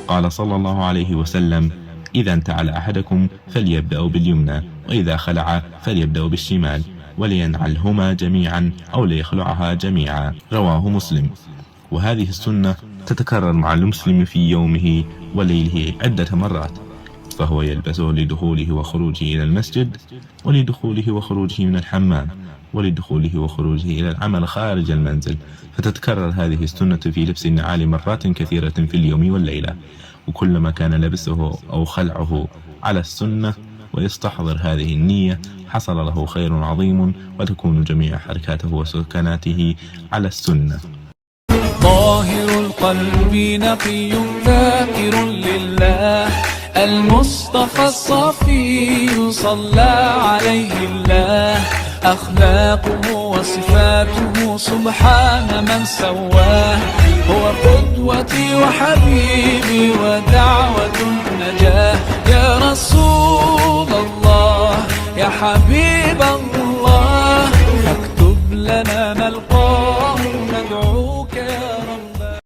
قال صلى الله عليه وسلم: إذا انتعل أحدكم فليبدأ باليمنى، وإذا خلع فليبدأ بالشمال، ولينعلهما جميعا أو ليخلعها جميعا. رواه مسلم. وهذه السنة تتكرر مع المسلم في يومه وليله عدة مرات، فهو يلبسه لدخوله وخروجه إلى المسجد، ولدخوله وخروجه من الحمام، ولدخوله وخروجه إلى العمل خارج المنزل. فتتكرر هذه السنة في لبس النعال مرات كثيرة في اليوم والليلة، وكلما كان لبسه أو خلعه على السنة ويستحضر هذه النية حصل له خير عظيم، وتكون جميع حركاته وسكناته على السنة. طاهر القلب نقي ذاكر لله، المصطفى الصفي صلى عليه الله، أخلاقه وصفاته سبحان من سواه، هو قدوتي وحبيبي ودعوة النجاة، يا رسول الله يا حبيبي